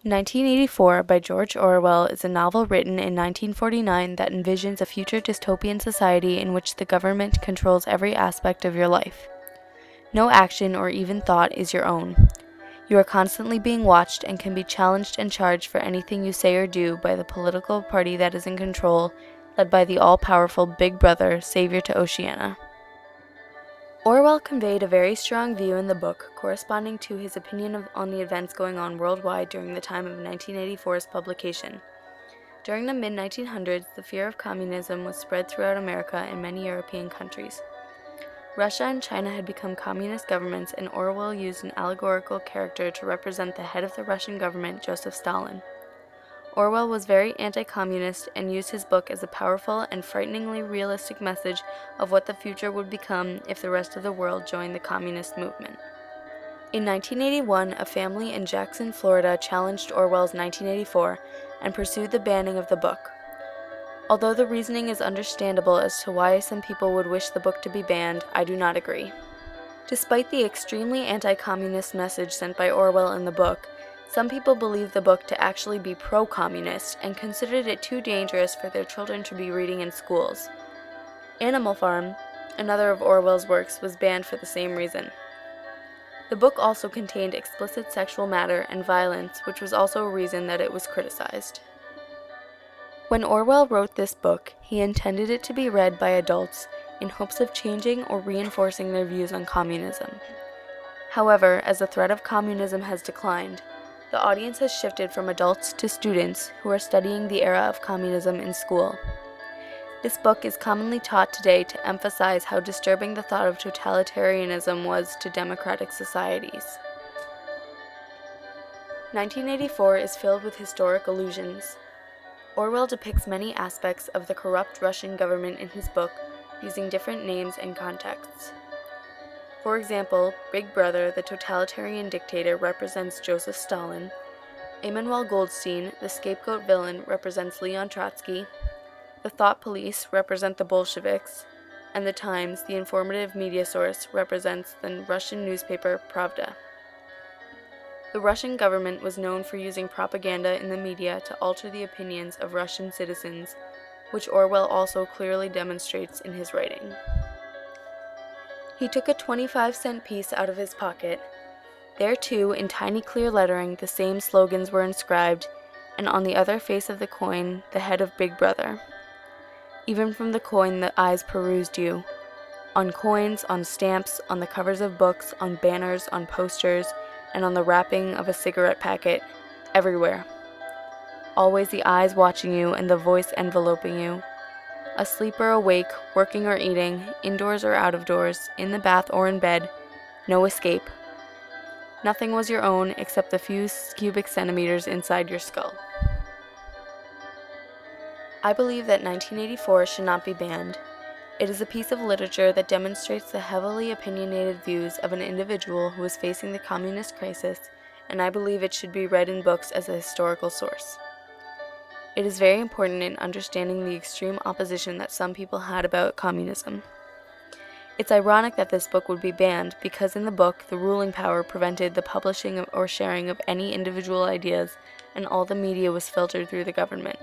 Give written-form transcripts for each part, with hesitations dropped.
1984 by George Orwell is a novel written in 1949 that envisions a future dystopian society in which the government controls every aspect of your life. No action or even thought is your own. You are constantly being watched and can be challenged and charged for anything you say or do by the political party that is in control, led by the all-powerful Big Brother, savior to Oceania. Orwell conveyed a very strong view in the book, corresponding to his opinion on the events going on worldwide during the time of 1984's publication. During the mid-1900s, the fear of communism was spread throughout America and many European countries. Russia and China had become communist governments, and Orwell used an allegorical character to represent the head of the Russian government, Joseph Stalin. Orwell was very anti-communist and used his book as a powerful and frighteningly realistic message of what the future would become if the rest of the world joined the communist movement. In 1981, a family in Jackson, Florida challenged Orwell's 1984 and pursued the banning of the book. Although the reasoning is understandable as to why some people would wish the book to be banned, I do not agree. Despite the extremely anti-communist message sent by Orwell in the book, some people believed the book to actually be pro-communist and considered it too dangerous for their children to be reading in schools. Animal Farm, another of Orwell's works, was banned for the same reason. The book also contained explicit sexual matter and violence, which was also a reason that it was criticized. When Orwell wrote this book, he intended it to be read by adults in hopes of changing or reinforcing their views on communism. However, as the threat of communism has declined, the audience has shifted from adults to students who are studying the era of communism in school. This book is commonly taught today to emphasize how disturbing the thought of totalitarianism was to democratic societies. 1984 is filled with historic allusions. Orwell depicts many aspects of the corrupt Russian government in his book using different names and contexts. For example, Big Brother, the totalitarian dictator, represents Joseph Stalin. Emanuel Goldstein, the scapegoat villain, represents Leon Trotsky. The Thought Police represent the Bolsheviks. And the Times, the informative media source, represents the Russian newspaper Pravda. The Russian government was known for using propaganda in the media to alter the opinions of Russian citizens, which Orwell also clearly demonstrates in his writing. He took a 25-cent piece out of his pocket. There too, in tiny clear lettering, the same slogans were inscribed, and on the other face of the coin, the head of Big Brother. Even from the coin, the eyes perused you. On coins, on stamps, on the covers of books, on banners, on posters, and on the wrapping of a cigarette packet, everywhere. Always the eyes watching you and the voice enveloping you. Asleep or awake, working or eating, indoors or out of doors, in the bath or in bed, no escape. Nothing was your own except the few cubic centimeters inside your skull. I believe that 1984 should not be banned. It is a piece of literature that demonstrates the heavily opinionated views of an individual who is facing the communist crisis, and I believe it should be read in books as a historical source. It is very important in understanding the extreme opposition that some people had about communism. It's ironic that this book would be banned because in the book, the ruling power prevented the publishing or sharing of any individual ideas, and all the media was filtered through the government.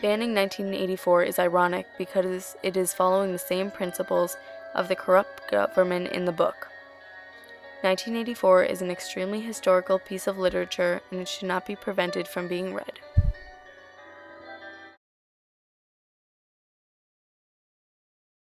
Banning 1984 is ironic because it is following the same principles of the corrupt government in the book. 1984 is an extremely historical piece of literature, and it should not be prevented from being read.